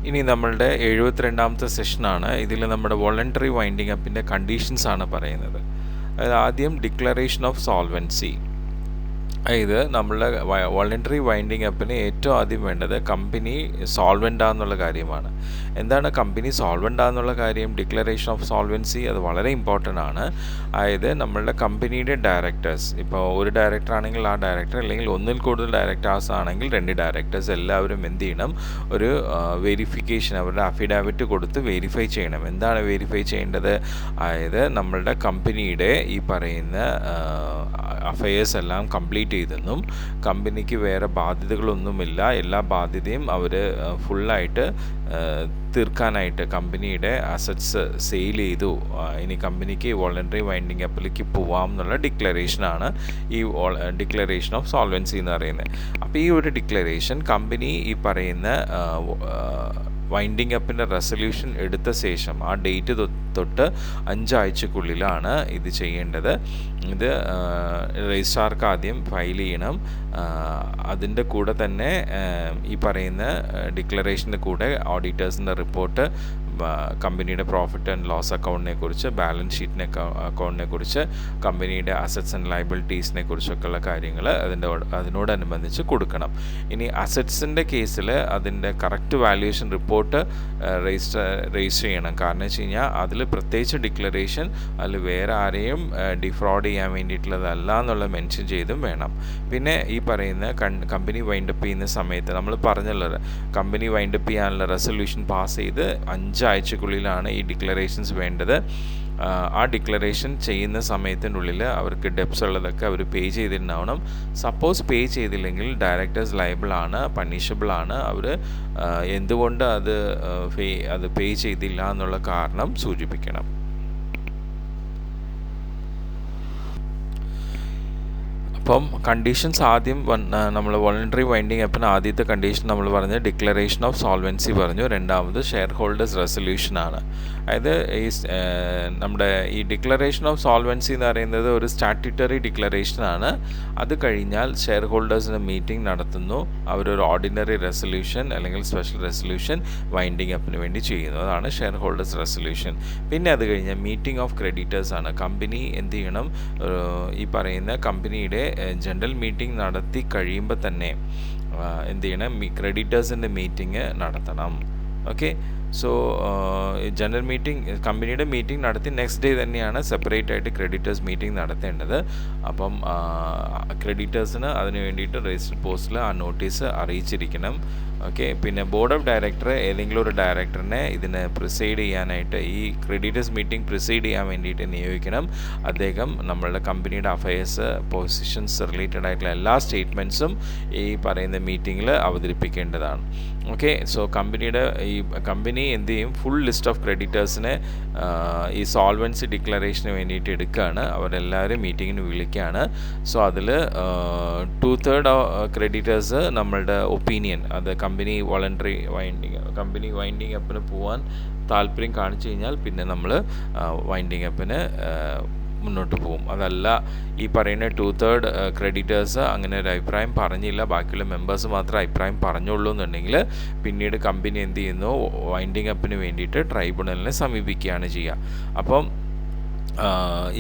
ഇനി നമ്മളുടെ 72ാമത്തെ സെഷനാണ്. ഇതിൽ നമ്മുടെ വോളണ്ടറി വൈൻഡിങ് അപ്പിൻ്റെ കണ്ടീഷൻസ് ആണ് പറയുന്നത്. അതായത് ആദ്യം ഡിക്ലറേഷൻ ഓഫ് സോൾവൻസി. ഇത് നമ്മളുടെ വോളണ്ടറി വൈൻഡിങ് അപ്പിന് ഏറ്റവും ആദ്യം വേണ്ടത് കമ്പനി സോൾവെൻ്റ് ആണെന്നുള്ള കാര്യമാണ്. എന്താണ് കമ്പനി സോൾവെൻ്റ് ആണെന്നുള്ള കാര്യം? ഡിക്ലറേഷൻ ഓഫ് സോൾവൻസി അത് വളരെ ഇമ്പോർട്ടൻ്റ് ആണ്. അതായത് നമ്മളുടെ കമ്പനിയുടെ ഡയറക്ടേഴ്സ്, ഇപ്പോൾ ഒരു ഡയറക്ടർ ആണെങ്കിൽ ആ ഡയറക്ടർ, അല്ലെങ്കിൽ ഒന്നിൽ കൂടുതൽ ഡയറക്ടേഴ്സ് ആണെങ്കിൽ 2 ഡയറക്ടേഴ്സ് എല്ലാവരും എന്ത് ചെയ്യണം? ഒരു വെരിഫിക്കേഷൻ, അവരുടെ അഫിഡാവിറ്റ് കൊടുത്ത് വെരിഫൈ ചെയ്യണം. എന്താണ് വെരിഫൈ ചെയ്യേണ്ടത്? അതായത് നമ്മളുടെ കമ്പനിയുടെ ഈ പറയുന്ന അഫയേഴ്സ് എല്ലാം കംപ്ലീറ്റ് ചെയ്തെന്നും കമ്പനിക്ക് വേറെ ബാധ്യതകളൊന്നുമില്ല, എല്ലാ ബാധ്യതയും അവർ ഫുള്ളായിട്ട് തീർക്കാനായിട്ട് കമ്പനിയുടെ അസറ്റ്സ് സെയിൽ ചെയ്തു, ഇനി കമ്പനിക്ക് വോളണ്ടറി വൈൻഡിങ് അപ്പിലേക്ക് പോവാം എന്നുള്ള ഡിക്ലറേഷനാണ് ഈ ഡിക്ലറേഷൻ ഓഫ് സോൾവൻസി എന്ന് പറയുന്നത്. അപ്പോൾ ഈ ഒരു ഡിക്ലറേഷൻ കമ്പനി ഈ പറയുന്ന വൈൻഡിങ് അപ്പിൻ്റെ റെസൊല്യൂഷൻ എടുത്ത ശേഷം ആ ഡേറ്റ് തൊട്ട് 5 ആഴ്ചക്കുള്ളിലാണ് ഇത് ചെയ്യേണ്ടത്. ഇത് രജിസ്ട്രാർക്ക് ആദ്യം ഫയൽ ചെയ്യണം. അതിൻ്റെ കൂടെ തന്നെ ഈ പറയുന്ന ഡിക്ലറേഷൻ്റെ കൂടെ ഓഡിറ്റേഴ്സിൻ്റെ റിപ്പോർട്ട്, കമ്പനിയുടെ പ്രോഫിറ്റ് ആൻഡ് ലോസ് അക്കൗണ്ടിനെ കുറിച്ച്, ബാലൻസ് ഷീറ്റിനെ അക്കൗണ്ടിനെ കുറിച്ച്, കമ്പനിയുടെ അസറ്റ്സ് ആൻഡ് ലയബിലിറ്റീസിനെ കുറിച്ചൊക്കെയുള്ള കാര്യങ്ങൾ അതിനോടനുബന്ധിച്ച് കൊടുക്കണം. ഇനി അസറ്റ്സിൻ്റെ കേസിൽ അതിൻ്റെ കറക്റ്റ് വാല്യുവേഷൻ റിപ്പോർട്ട് രജിസ്റ്റർ ചെയ്യണം. കാരണം വെച്ച് കഴിഞ്ഞാൽ അതിൽ പ്രത്യേകിച്ച് ഡിക്ലറേഷൻ അതിൽ വേറെ ആരെയും ഡിഫ്രോഡ് ചെയ്യാൻ വേണ്ടിയിട്ടുള്ളതല്ല എന്നുള്ള മെൻഷൻ ചെയ്തും വേണം. പിന്നെ ഈ പറയുന്ന കമ്പനി വൈൻഡപ്പ് ചെയ്യുന്ന സമയത്ത് നമ്മൾ പറഞ്ഞല്ലോ, കമ്പനി വൈൻഡപ്പ് ചെയ്യാനുള്ള റെസൊല്യൂഷൻ പാസ് ചെയ്ത് 5 ആഴ്ചക്കുള്ളിലാണ് ഈ ഡിക്ലറേഷൻസ് വേണ്ടത്. ആ ഡിക്ലറേഷൻ ചെയ്യുന്ന സമയത്തിനുള്ളിൽ അവർക്ക് ഡെപ്സ് ഉള്ളതൊക്കെ അവർ പേ ചെയ്തിട്ടുണ്ടാവണം. സപ്പോസ് പേ ചെയ്തില്ലെങ്കിൽ ഡയറക്ടേഴ്സ് ലയബിൾ ആണ്, പണിഷബിൾ ആണ്. അവർ എന്തുകൊണ്ട് അത് പേ ചെയ്തില്ല എന്നുള്ള കാരണം സൂചിപ്പിക്കണം. അപ്പം കണ്ടീഷൻസ് ആദ്യം നമ്മൾ വോളണ്ടറി വൈൻഡിങ് അപ്പിന് ആദ്യത്തെ കണ്ടീഷൻ നമ്മൾ പറഞ്ഞ ഡിക്ലറേഷൻ ഓഫ് സോൾവൻസി പറഞ്ഞു. രണ്ടാമത് ഷെയർ ഹോൾഡേഴ്സ് റെസൊല്യൂഷനാണ്. അതായത് ഈ നമ്മുടെ ഈ ഡിക്ലറേഷൻ ഓഫ് സോൾവൻസി എന്ന് പറയുന്നത് ഒരു സ്റ്റാറ്റ്യൂട്ടറി ഡിക്ലറേഷനാണ്. അത് കഴിഞ്ഞാൽ ഷെയർ ഹോൾഡേഴ്സിന് മീറ്റിംഗ് നടത്തുന്നു. അവരൊരു ഓർഡിനറി റെസൊല്യൂഷൻ അല്ലെങ്കിൽ സ്പെഷ്യൽ റെസൊല്യൂഷൻ വൈൻഡിങ് അപ്പിന് വേണ്ടി ചെയ്യുന്നു. അതാണ് ഷെയർ ഹോൾഡേഴ്സ് റെസൊല്യൂഷൻ. പിന്നെ അത് കഴിഞ്ഞാൽ മീറ്റിംഗ് ഓഫ് ക്രെഡിറ്റേഴ്സ് ആണ്. കമ്പനി എന്ത് ചെയ്യണം? ഈ പറയുന്ന കമ്പനിയുടെ ജനറൽ മീറ്റിംഗ് നടത്തി കഴിയുമ്പോൾ തന്നെ എന്ത് ചെയ്യണം? ക്രെഡിറ്റേഴ്സിൻ്റെ മീറ്റിംഗ് നടത്തണം. ഓക്കെ, സോ ജനറൽ മീറ്റിംഗ്, കമ്പനിയുടെ മീറ്റിംഗ് നടത്തി നെക്സ്റ്റ് ഡേ തന്നെയാണ് സെപ്പറേറ്റ് ആയിട്ട് ക്രെഡിറ്റേഴ്സ് മീറ്റിംഗ് നടത്തേണ്ടത്. അപ്പം ക്രെഡിറ്റേഴ്സിന് അതിന് വേണ്ടിയിട്ട് രജിസ്റ്റർ പോസ്റ്റിൽ ആ നോട്ടീസ് അറിയിച്ചിരിക്കണം. ഓക്കെ, പിന്നെ ബോർഡ് ഓഫ് ഡയറക്ടർ ഏതെങ്കിലും ഒരു ഡയറക്ടറിനെ ഇതിന് പ്രിസൈഡ് ചെയ്യാനായിട്ട്, ഈ ക്രെഡിറ്റേഴ്സ് മീറ്റിംഗ് പ്രിസൈഡ് ചെയ്യാൻ വേണ്ടിയിട്ട് നിയോഗിക്കണം. അദ്ദേഹം നമ്മളുടെ കമ്പനിയുടെ അഫയേഴ്സ്, പൊസിഷൻസ് റിലേറ്റഡ് ആയിട്ടുള്ള എല്ലാ സ്റ്റേറ്റ്മെൻറ്റ്സും ഈ പറയുന്ന മീറ്റിങ്ങിൽ അവതരിപ്പിക്കേണ്ടതാണ്. ഓക്കെ, സോ കമ്പനി എന്ത് ചെയ്യും? ഫുൾ ലിസ്റ്റ് ഓഫ് ക്രെഡിറ്റേഴ്സിനെ ഈ സോൾവൻസി ഡിക്ലറേഷന് വേണ്ടിയിട്ട് എടുക്കുകയാണ്. അവരെല്ലാവരും മീറ്റിങ്ങിന് വിളിക്കുകയാണ്. സോ അതിൽ 2/3 ക്രെഡിറ്റേഴ്സ് നമ്മളുടെ ഒപ്പീനിയൻ, അത് കമ്പനി വൈൻഡിങ് അപ്പിന് പോകാൻ താല്പര്യം കാണിച്ചു കഴിഞ്ഞാൽ പിന്നെ നമ്മൾ വൈൻഡിങ് അപ്പിന് മുന്നോട്ട് പോകും. അതല്ല ഈ പറയുന്ന 2/3 ക്രെഡിറ്റേഴ്സ് അങ്ങനെ ഒരു അഭിപ്രായം പറഞ്ഞില്ല, ബാക്കിയുള്ള മെമ്പേഴ്സ് മാത്രം അഭിപ്രായം പറഞ്ഞുള്ളൂ എന്നുണ്ടെങ്കിൽ പിന്നീട് കമ്പനി എന്ത് ചെയ്യുന്നു? വൈൻഡിങ് അപ്പിന് വേണ്ടിയിട്ട് ട്രൈബ്യൂണലിനെ സമീപിക്കുകയാണ് ചെയ്യുക. അപ്പം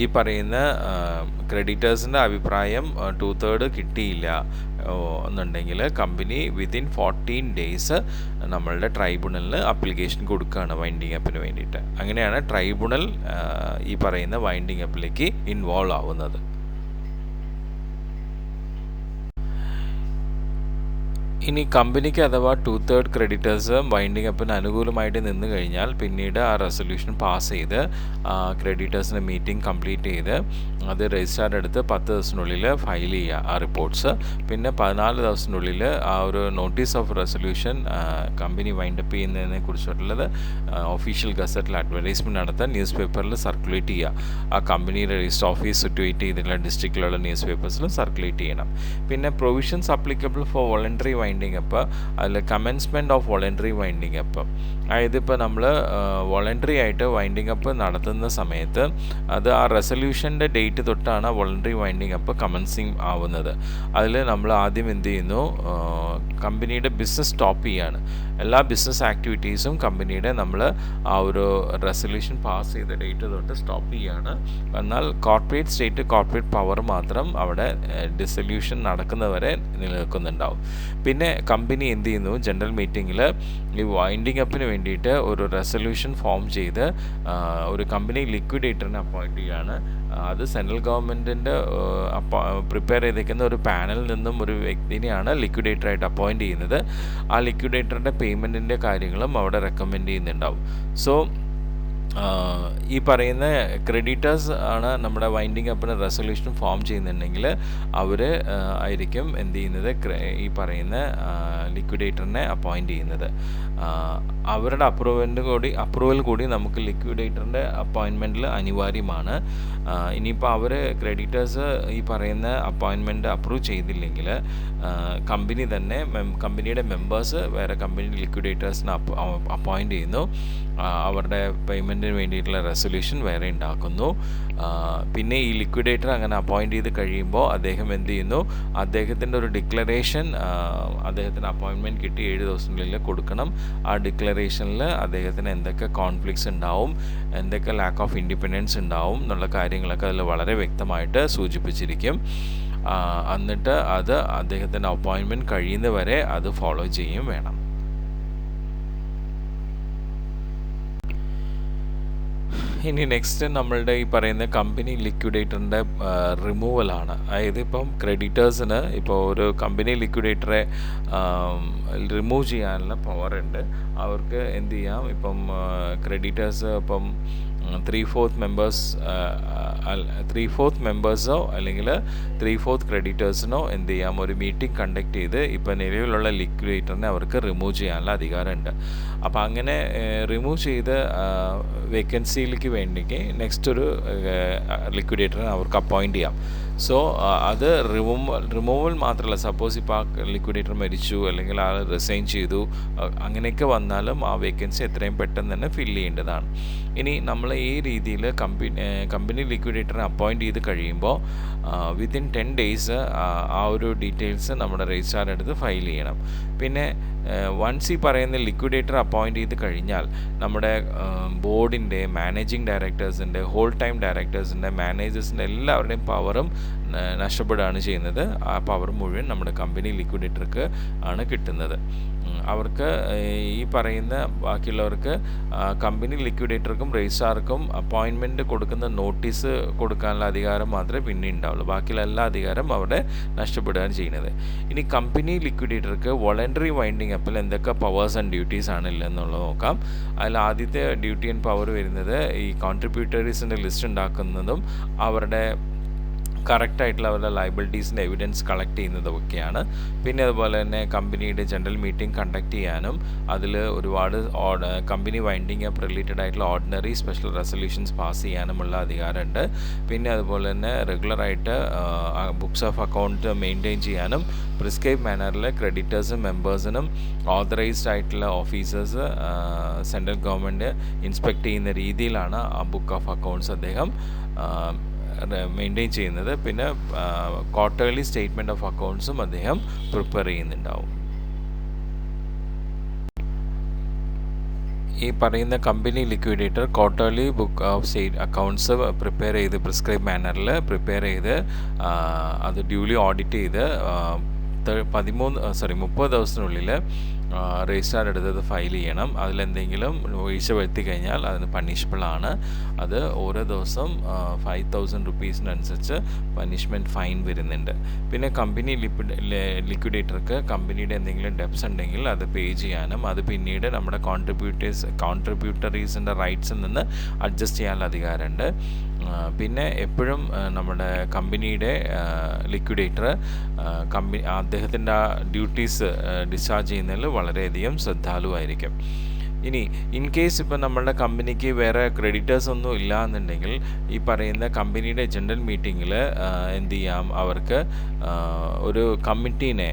ഈ പറയുന്ന ക്രെഡിറ്റേഴ്സിൻ്റെ അഭിപ്രായം 2/3 കിട്ടിയില്ല എന്നുണ്ടെങ്കിൽ കമ്പനി വിത്തിൻ 14 days നമ്മളുടെ ട്രൈബ്യൂണലിന് അപ്ലിക്കേഷൻ കൊടുക്കുകയാണ് വൈൻഡിങ് അപ്പിന് വേണ്ടിയിട്ട്. അങ്ങനെയാണ് ട്രൈബ്യൂണൽ ഈ പറയുന്ന വൈൻഡിങ് അപ്പിലേക്ക് ഇൻവോൾവ് ആവുന്നത്. ഇനി കമ്പനിക്ക് അഥവാ 2/3 ക്രെഡിറ്റേഴ്സ് വൈൻഡിങ് അപ്പിന് അനുകൂലമായിട്ട് നിന്ന് കഴിഞ്ഞാൽ പിന്നീട് ആ റെസൊല്യൂഷൻ പാസ് ചെയ്ത് ക്രെഡിറ്റേഴ്സിൻ്റെ മീറ്റിംഗ് കംപ്ലീറ്റ് ചെയ്ത് അത് രജിസ്ട്രാറുടെ അടുത്ത് 10 ദിവസത്തിനുള്ളിൽ ഫയൽ ചെയ്യുക ആ റിപ്പോർട്ട്സ്. പിന്നെ 14 ദിവസത്തിനുള്ളിൽ ആ ഒരു notice of resolution company wind up ചെയ്യുന്നതിനെ കുറിച്ചിട്ടുള്ളത് ഒഫീഷ്യൽ ഗസറ്റിൽ അഡ്വർടൈസ്മെൻറ്റ് നടത്താൻ ന്യൂസ് പേപ്പറിൽ സർക്കുലേറ്റ് ചെയ്യുക. ആ കമ്പനിയുടെ രജിസ്റ്റർ ഓഫീസ് സിറ്റുവേറ്റ് ചെയ്തിട്ടുള്ള ഡിസ്ട്രിക്റ്റിലുള്ള ന്യൂസ് പേപ്പേഴ്സിലും സർക്കുലേറ്റ് ചെയ്യണം. പിന്നെ provisions applicable for voluntary winding up, അതിൽ commencement of voluntary winding up. അതായത് ഇപ്പോൾ നമ്മൾ വോളണ്ടറി ആയിട്ട് വൈൻഡിങ് അപ്പ് നടത്തുന്ന സമയത്ത് അത് ആ റെസൊല്യൂഷൻ്റെ ഡേറ്റ് തൊട്ടാണ് വോളണ്ടറി വൈൻഡിങ് അപ്പ് കമൻസിങ് ആവുന്നത്. അതിൽ നമ്മൾ ആദ്യം എന്ത് ചെയ്യുന്നു, കമ്പനിയുടെ ബിസിനസ് സ്റ്റോപ്പ് ചെയ്യാണ്. എല്ലാ ബിസിനസ് ആക്ടിവിറ്റീസും കമ്പനിയുടെ നമ്മൾ ആ ഒരു റെസൊല്യൂഷൻ പാസ് ചെയ്ത ഡേറ്റ് തൊട്ട് സ്റ്റോപ്പ് ചെയ്യാണ്. എന്നാൽ കോർപ്പറേറ്റ് സ്റ്റേറ്റ് കോർപ്പറേറ്റ് പവർ മാത്രം അവിടെ ഡിസൊല്യൂഷൻ നടക്കുന്നവരെ നിലനിൽക്കുന്നുണ്ടാവും. പിന്നെ കമ്പനി എന്ത് ചെയ്യുന്നു, ജനറൽ മീറ്റിങ്ങിൽ ഈ വൈൻഡിങ് അപ്പിന് വേണ്ടിയിട്ട് ഒരു റെസൊല്യൂഷൻ ഫോം ചെയ്ത് ഒരു കമ്പനി ലിക്വിഡേറ്ററിനെ അപ്പോയിൻറ്റ് ചെയ്യുകയാണ്. അത് സെൻട്രൽ ഗവൺമെൻറ്റിൻ്റെ പ്രിപ്പയർ ചെയ്തിരിക്കുന്ന ഒരു പാനലിൽ നിന്നും ഒരു വ്യക്തിനെയാണ് ലിക്വിഡേറ്ററായിട്ട് അപ്പോയിൻറ്റ് ചെയ്യുന്നത്. ആ ലിക്വിഡേറ്ററിൻ്റെ പേയ്മെൻറ്റിൻ്റെ കാര്യങ്ങളും അവിടെ റെക്കമെൻഡ് ചെയ്യുന്നുണ്ടാവും. സോ ഈ പറയുന്ന ക്രെഡിറ്റേഴ്സ് ആണ് നമ്മുടെ വൈൻഡിങ് അപ്പിന് റെസൊല്യൂഷൻ ഫോം ചെയ്യുന്നുണ്ടെങ്കിൽ അവർ ആയിരിക്കും എന്ത് ചെയ്യുന്നത്, ഈ പറയുന്ന ലിക്വിഡേറ്ററിനെ അപ്പോയിൻറ്റ് ചെയ്യുന്നത്. അവരുടെ അപ്രൂവൽ കൂടി നമുക്ക് ലിക്വിഡേറ്ററിൻ്റെ അപ്പോയിൻമെൻറ്റിൽ അനിവാര്യമാണ്. ഇനിയിപ്പോൾ അവർ ക്രെഡിറ്റേഴ്സ് ഈ പറയുന്ന അപ്പോയിൻമെൻറ്റ് അപ്രൂവ് ചെയ്തില്ലെങ്കിൽ കമ്പനി തന്നെ കമ്പനിയുടെ മെമ്പേഴ്സ് വേറെ കമ്പനി ലിക്വിഡേറ്റേഴ്സിനെ അപ്പോയിൻറ്റ് ചെയ്യുന്നു. അവരുടെ പേയ്മെൻറ്റിന് വേണ്ടിയിട്ടുള്ള റെസൊല്യൂഷൻ വേറെ ഉണ്ടാക്കുന്നു. പിന്നെ ഈ ലിക്വിഡേറ്റർ അങ്ങനെ അപ്പോയിൻറ്റ് ചെയ്ത് കഴിയുമ്പോൾ അദ്ദേഹം എന്ത് ചെയ്യുന്നു, അദ്ദേഹത്തിൻ്റെ ഒരു ഡിക്ലറേഷൻ അദ്ദേഹത്തിന് അപ്പോയിൻമെൻറ്റ് കിട്ടി 7 ദിവസത്തിനുള്ളിൽ കൊടുക്കണം. ആ ഡിക്ലറേഷനിൽ അദ്ദേഹത്തിന് എന്തൊക്കെ കോൺഫ്ലിക്ട്സ് ഉണ്ടാവും, എന്തൊക്കെ ലാക്ക് ഓഫ് ഇൻഡിപെൻഡൻസ് ഉണ്ടാവും എന്നുള്ള കാര്യങ്ങളൊക്കെ അതിൽ വളരെ വ്യക്തമായിട്ട് സൂചിപ്പിച്ചിരിക്കും. എന്നിട്ട് അത് അദ്ദേഹത്തിൻ്റെ അപ്പോയിൻമെൻറ്റ് കഴിയുന്നവരെ അത് ഫോളോ ചെയ്യും വേണം. ഇനി നെക്സ്റ്റ് നമ്മളുടെ ഈ പറയുന്ന കമ്പനി ലിക്വിഡേറ്ററിൻ്റെ റിമൂവലാണ്. അതായത് ഇപ്പം ക്രെഡിറ്റേഴ്സിന് ഇപ്പോൾ ഒരു കമ്പനി ലിക്വിഡേറ്ററെ റിമൂവ് ചെയ്യാനുള്ള പവർ ഉണ്ട്. അവർക്ക് എന്ത് ചെയ്യാം, ഇപ്പം ക്രെഡിറ്റേഴ്സ് ഇപ്പം 3/4 മെമ്പേഴ്സോ അല്ലെങ്കിൽ 3/4 ക്രെഡിറ്റേഴ്സിനോ എന്ത് ചെയ്യാം, ഒരു മീറ്റിംഗ് കണ്ടക്ട് ചെയ്ത് ഇപ്പോൾ നിലവിലുള്ള ലിക്വിഡേറ്ററിനെ അവർക്ക് റിമൂവ് ചെയ്യാനുള്ള അധികാരമുണ്ട്. അപ്പോൾ അങ്ങനെ റിമൂവ് ചെയ്ത് വേക്കൻസിയിലേക്ക് വേണ്ടിക്ക് നെക്സ്റ്റ് ഒരു ലിക്വിഡേറ്ററിനെ അവർക്ക് അപ്പോയിൻറ്റ് ചെയ്യാം. സോ അത് റിമൂവൽ മാത്രമല്ല, സപ്പോസ് ഇപ്പോൾ ആ ലിക്വിഡേറ്റർ മരിച്ചു അല്ലെങ്കിൽ ആൾ റിസൈൻ ചെയ്തു, അങ്ങനെയൊക്കെ വന്നാലും ആ വേക്കൻസി എത്രയും പെട്ടെന്ന് തന്നെ ഫില്ല് ചെയ്യേണ്ടതാണ്. ഇനി നമ്മൾ ഈ രീതിയിൽ കമ്പനി ലിക്വിഡേറ്ററിനെ അപ്പോയിൻറ്റ് ചെയ്ത് കഴിയുമ്പോൾ വിത്തിൻ 10 days ആ ഒരു ഡീറ്റെയിൽസ് നമ്മുടെ രജിസ്ട്രാറുടെ അടുത്ത് ഫയൽ ചെയ്യണം. പിന്നെ വൺസ് ഈ പറയുന്ന ലിക്വിഡേറ്റർ അപ്പോയിൻറ്റ് ചെയ്ത് കഴിഞ്ഞാൽ നമ്മുടെ ബോർഡിൻ്റെ, മാനേജിങ് ഡയറക്ടേഴ്സിൻ്റെ, ഹോൾ ടൈം ഡയറക്ടേഴ്സിൻ്റെ, മാനേജേഴ്സിൻ്റെ എല്ലാവരുടെയും പവറും നഷ്ടപ്പെടുകയാണ് ചെയ്യുന്നത്. ആ പവർ മുഴുവൻ നമ്മുടെ കമ്പനി ലിക്വിഡേറ്റർക്ക് ആണ് കിട്ടുന്നത്. അവർക്ക് ഈ പറയുന്ന ബാക്കിയുള്ളവർക്ക് കമ്പനി ലിക്വിഡേറ്റർക്കും രജിസ്ട്രാർക്കും അപ്പോയിൻമെൻറ്റ് കൊടുക്കുന്ന നോട്ടീസ് കൊടുക്കാനുള്ള അധികാരം മാത്രമേ പിന്നെ ഉണ്ടാവുള്ളൂ. ബാക്കിയുള്ള എല്ലാ അധികാരം അവിടെ നഷ്ടപ്പെടുകയാണ് ചെയ്യുന്നത്. ഇനി കമ്പനി ലിക്വിഡേറ്റർക്ക് വോളണ്ടറി വൈൻഡിങ് അപ്പിൽ എന്തൊക്കെ പവേഴ്സ് ആൻഡ് ഡ്യൂട്ടീസ് ആണ് ഉള്ളതെന്നുള്ളത് നോക്കാം. അതിൽ ആദ്യത്തെ ഡ്യൂട്ടി ആൻഡ് പവർ വരുന്നത് ഈ കോൺട്രിബ്യൂട്ടറീസിൻ്റെ ലിസ്റ്റ് ഉണ്ടാക്കുന്നതും അവരുടെ കറക്റ്റായിട്ടുള്ള അവരുടെ ലയബിലിറ്റീസിൻ്റെ എവിഡൻസ് കളക്ട് ചെയ്യുന്നതൊക്കെയാണ്. പിന്നെ അതുപോലെ തന്നെ കമ്പനിയുടെ ജനറൽ മീറ്റിംഗ് കണ്ടക്ട് ചെയ്യാനും അതിൽ ഒരുപാട് കമ്പനി വൈൻഡിങ് അപ്പ് റിലേറ്റഡ് ആയിട്ടുള്ള ഓർഡിനറി സ്പെഷ്യൽ റെസൊല്യൂഷൻസ് പാസ് ചെയ്യാനുമുള്ള അധികാരമുണ്ട്. പിന്നെ അതുപോലെ തന്നെ റെഗുലറായിട്ട് ബുക്സ് ഓഫ് അക്കൗണ്ട് മെയിൻറ്റെയിൻ ചെയ്യാനും പ്രിസ്ക്രൈബ് മാനറിൽ ക്രെഡിറ്റേഴ്സും മെമ്പേഴ്സിനും ഓതറൈസ്ഡ് ആയിട്ടുള്ള ഓഫീസേഴ്സ് സെൻട്രൽ ഗവൺമെൻറ് ഇൻസ്പെക്ട് ചെയ്യുന്ന രീതിയിലാണ് ആ ബുക്ക് ഓഫ് അക്കൗണ്ട്സ് അദ്ദേഹം മെയിൻറ്റെയിൻ ചെയ്യുന്നത്. പിന്നെ ക്വാർട്ടർലി സ്റ്റേറ്റ്മെൻറ്റ് ഓഫ് അക്കൗണ്ട്സും അദ്ദേഹം പ്രിപ്പയർ ചെയ്യുന്നുണ്ടാവും. ഈ പറയുന്ന company liquidator quarterly book of state accounts prepare ചെയ്ത് പ്രിസ്ക്രൈബ് മാനറിൽ പ്രിപ്പയർ ചെയ്ത് അത് ഡ്യൂലി ഓഡിറ്റ് ചെയ്ത് 30 ദിവസത്തിനുള്ളിൽ രജിസ്ട്രാർ എടുത്തത് ഫയൽ ചെയ്യണം. അതിലെന്തെങ്കിലും വീഴ്ച വരുത്തി കഴിഞ്ഞാൽ അതിന് പണിഷബിളാണ്. അത് ഓരോ ദിവസം 5,000 rupees പണിഷ്മെൻറ്റ് ഫൈൻ വരുന്നുണ്ട്. പിന്നെ കമ്പനി ലിക്വിഡേറ്റർക്ക് കമ്പനിയുടെ എന്തെങ്കിലും ഡെപ്സ് ഉണ്ടെങ്കിൽ അത് പേ ചെയ്യാനും അത് പിന്നീട് നമ്മുടെ കോൺട്രിബ്യൂട്ടറീസിൻ്റെ റൈറ്റ്സിൽ നിന്ന് അഡ്ജസ്റ്റ് ചെയ്യാനുള്ള അധികാരമുണ്ട്. പിന്നെ എപ്പോഴും നമ്മുടെ കമ്പനിയുടെ ലിക്വിഡേറ്റർ അദ്ദേഹത്തിൻ്റെ ഡ്യൂട്ടീസ് ഡിസ്ചാർജ് ചെയ്യുന്നതിൽ വളരെയധികം ശ്രദ്ധാലുവായിരിക്കും. ഇനി ഇൻ കേസ് ഇപ്പം നമ്മളുടെ കമ്പനിക്ക് വേറെ ക്രെഡിറ്റേഴ്സ് ഒന്നും ഇല്ല എന്നുണ്ടെങ്കിൽ ഈ പറയുന്ന കമ്പനിയുടെ ജനറൽ മീറ്റിങ്ങിൽ എന്ത് ചെയ്യാം, അവർക്ക് ഒരു കമ്മിറ്റീനെ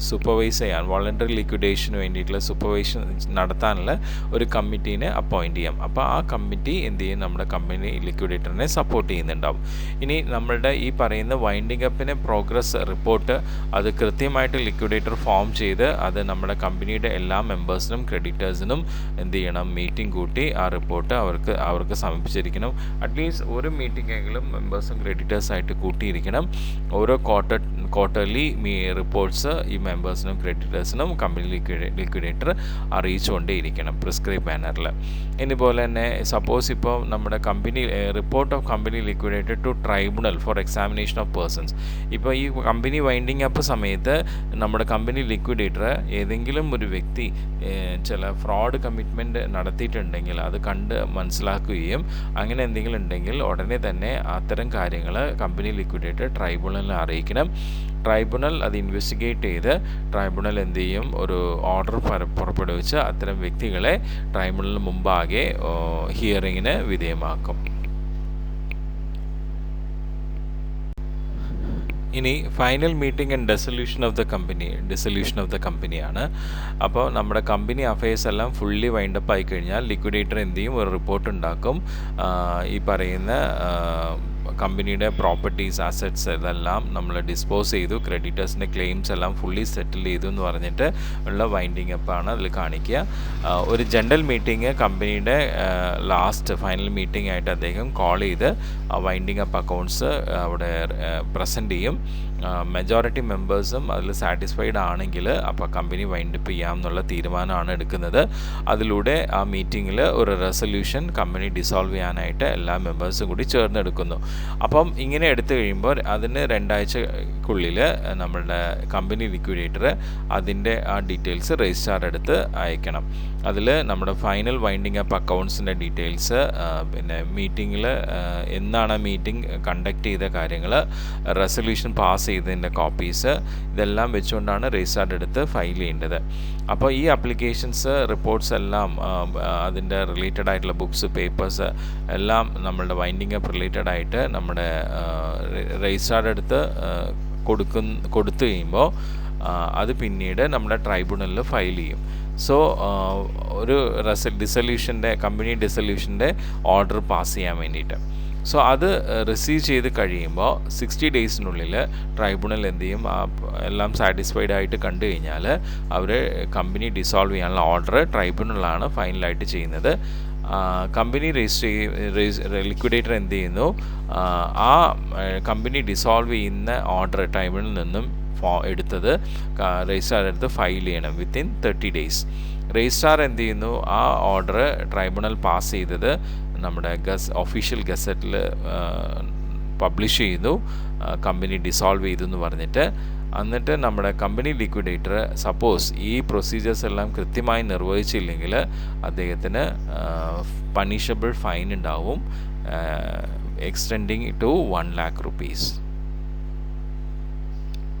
സൂപ്പർവൈസ് ചെയ്യാൻ, വോളണ്ടറി ലിക്വിഡേഷന് വേണ്ടിയിട്ടുള്ള സൂപ്പർവൈഷൻ നടത്താനുള്ള ഒരു കമ്മിറ്റീനെ അപ്പോയിൻറ്റ് ചെയ്യാം. അപ്പോൾ ആ കമ്മിറ്റി എന്ത് ചെയ്യും, നമ്മുടെ കമ്പനി ലിക്വിഡേറ്ററിനെ സപ്പോർട്ട് ചെയ്യുന്നുണ്ടാവും. ഇനി നമ്മളുടെ ഈ പറയുന്ന വൈൻഡിങ് അപ്പിന് പ്രോഗ്രസ് റിപ്പോർട്ട് അത് കൃത്യമായിട്ട് ലിക്വിഡേറ്റർ ഫോം ചെയ്ത് അത് നമ്മുടെ കമ്പനിയുടെ എല്ലാ മെമ്പേഴ്സിനും ക്രെഡിറ്റേഴ്സിനും എന്ത് ചെയ്യണം, മീറ്റിംഗ് കൂട്ടി ആ റിപ്പോർട്ട് അവർക്ക് സമർപ്പിച്ചിരിക്കണം. അറ്റ്ലീസ്റ്റ് ഒരു മീറ്റിംഗെങ്കിലും മെമ്പേഴ്സും ക്രെഡിറ്റേഴ്സായിട്ട് കൂട്ടിയിരിക്കണം. ഓരോ ക്വാർട്ടർലി റിപ്പോർട്ട്സ് ഈ മെമ്പേഴ്സിനും ക്രെഡിറ്റേഴ്സിനും കമ്പനി ലിക്വിഡേറ്റർ അറിയിച്ചുകൊണ്ടേയിരിക്കണം പ്രിസ്ക്രൈബ് മാനറിൽ. ഇതുപോലെ തന്നെ സപ്പോസ് ഇപ്പോൾ നമ്മുടെ company report of company liquidated to tribunal for examination of persons. ഇപ്പോൾ ഈ കമ്പനി വൈൻഡിങ് അപ്പ് സമയത്ത് നമ്മുടെ കമ്പനി ലിക്വിഡേറ്റർ ഏതെങ്കിലും ഒരു വ്യക്തി ചില ഫ്രോഡ് കമ്മിറ്റ്മെൻറ്റ് നടത്തിയിട്ടുണ്ടെങ്കിൽ അത് കണ്ട് മനസ്സിലാക്കുകയും അങ്ങനെ എന്തെങ്കിലും ഉണ്ടെങ്കിൽ ഉടനെ തന്നെ അത്തരം കാര്യങ്ങൾ കമ്പനി ലിക്വിഡേറ്റർ ട്രൈബ്യൂണലിനെ അറിയിക്കണം. ട്രൈബ്യൂണൽ അത് ഇൻവെസ്റ്റിഗേറ്റ് ചെയ്ത് ട്രൈബ്യൂണൽ എന്ത് ചെയ്യും, ഒരു ഓർഡർ പുറപ്പെടുവിച്ച് അത്തരം വ്യക്തികളെ ട്രൈബ്യൂണലിന് മുമ്പാകെ ഹിയറിങ്ങിന് വിധേയമാക്കും. ഇനി final meeting and dissolution of the കമ്പനിയാണ്. അപ്പോൾ നമ്മുടെ കമ്പനി അഫയേഴ്സ് എല്ലാം ഫുള്ളി വൈൻഡപ്പ് ആയി കഴിഞ്ഞാൽ ലിക്വിഡേറ്റർ എന്ത് ചെയ്യും, ഒരു റിപ്പോർട്ട് ഉണ്ടാക്കും. ഈ പറയുന്ന കമ്പനിയുടെ പ്രോപ്പർട്ടീസ്, അസറ്റ്സ് ഇതെല്ലാം നമ്മൾ ഡിസ്പോസ് ചെയ്തു, ക്രെഡിറ്റേഴ്സിൻ്റെ ക്ലെയിംസ് എല്ലാം ഫുള്ളി സെറ്റിൽ ചെയ്തു എന്ന് പറഞ്ഞിട്ട് ഉള്ള വൈൻഡിങ് അപ്പാണ് അതിൽ കാണിക്കുക. ഒരു ജനറൽ മീറ്റിംഗ് കമ്പനിയുടെ ഫൈനൽ മീറ്റിംഗ് ആയിട്ട് അദ്ദേഹം കോൾ ചെയ്ത് വൈൻഡിങ് അപ്പ് അക്കൗണ്ട്സ് അവിടെ പ്രസൻറ്റ് ചെയ്യും. മെജോറിറ്റി മെമ്പേഴ്സും അതിൽ സാറ്റിസ്ഫൈഡ് ആണെങ്കിൽ അപ്പോൾ കമ്പനി വൈൻഡപ്പ് ചെയ്യാം എന്നുള്ള തീരുമാനമാണ് എടുക്കുന്നത്. അതിലൂടെ ആ മീറ്റിങ്ങിൽ ഒരു റെസൊല്യൂഷൻ കമ്പനി ഡിസോൾവ് ചെയ്യാനായിട്ട് എല്ലാ മെമ്പേഴ്സും കൂടി ചേർന്നെടുക്കുന്നു. അപ്പം ഇങ്ങനെ എടുത്തു കഴിയുമ്പോൾ അതിന് 2 ആഴ്ചക്കുള്ളിൽ നമ്മളുടെ കമ്പനി ലിക്വിഡേറ്റർ അതിൻ്റെ ആ ഡീറ്റെയിൽസ് രജിസ്ട്രാർ എടുത്ത് അയക്കണം. അതിൽ നമ്മുടെ ഫൈനൽ വൈൻഡിങ് അപ്പ് അക്കൗണ്ട്സിൻ്റെ ഡീറ്റെയിൽസ്, പിന്നെ മീറ്റിങ്ങിൽ എന്നാണ് മീറ്റിംഗ് കണ്ടക്ട് ചെയ്ത കാര്യങ്ങൾ, റെസൊല്യൂഷൻ പാസ് ചെയ്തതിൻ്റെ കോപ്പീസ്, ഇതെല്ലാം വെച്ചുകൊണ്ടാണ് രജിസ്ട്രാർ എടുത്ത് ഫയൽ ചെയ്യേണ്ടത്. അപ്പോൾ ഈ അപ്ലിക്കേഷൻസ്, റിപ്പോർട്ട്സ് എല്ലാം അതിൻ്റെ റിലേറ്റഡ് ആയിട്ടുള്ള ബുക്സ്, പേപ്പേഴ്സ് എല്ലാം നമ്മളുടെ വൈൻഡിങ് അപ്പ് റിലേറ്റഡ് ആയിട്ട് നമ്മുടെ രജിസ്ട്രാർ എടുത്ത് കൊടുത്തു കഴിയുമ്പോൾ അത് പിന്നീട് നമ്മുടെ ട്രൈബ്യൂണലിൽ ഫയൽ ചെയ്യും. സോ ഒരു കമ്പനി ഡിസൊല്യൂഷൻ്റെ ഓർഡർ പാസ് ചെയ്യാൻ വേണ്ടിയിട്ട്. സോ അത് റിസീവ് ചെയ്ത് കഴിയുമ്പോൾ 60 ഡേയ്സിനുള്ളിൽ ട്രൈബ്യൂണൽ എന്ത് ചെയ്യും, എല്ലാം സാറ്റിസ്ഫൈഡ് ആയിട്ട് കണ്ടു കഴിഞ്ഞാൽ അവർ കമ്പനി ഡിസോൾവ് ചെയ്യാനുള്ള ഓർഡർ ട്രൈബ്യൂണലാണ് ഫൈനലായിട്ട് ചെയ്യുന്നത്. കമ്പനി ലിക്വിഡേറ്റർ എന്ത് ചെയ്യുന്നു, ആ കമ്പനി ഡിസോൾവ് ചെയ്യുന്ന ഓർഡർ ട്രൈബ്യൂണലിൽ നിന്നും എടുത്തത് രജിസ്ട്രാർ എടുത്ത് ഫയൽ ചെയ്യണം വിത്തിൻ 30 ഡേയ്സ്. രജിസ്ട്രാർ എന്ത് ചെയ്യുന്നു, ആ ഓർഡർ ട്രൈബ്യൂണൽ പാസ് ചെയ്തത് നമ്മുടെ ഒഫീഷ്യൽ ഗസറ്റിൽ പബ്ലിഷ് ചെയ്തു, കമ്പനി ഡിസോൾവ് ചെയ്തു എന്ന് പറഞ്ഞിട്ട്. എന്നിട്ട് നമ്മുടെ കമ്പനി ലിക്വിഡേറ്റർ സപ്പോസ് ഈ പ്രൊസീജിയേഴ്സ് എല്ലാം കൃത്യമായി നിർവഹിച്ചില്ലെങ്കിൽ അദ്ദേഹത്തിന് പണിഷബിൾ ഫൈൻ ഉണ്ടാവും, എക്സ്റ്റെൻഡിങ് ടു 1 lakh rupees.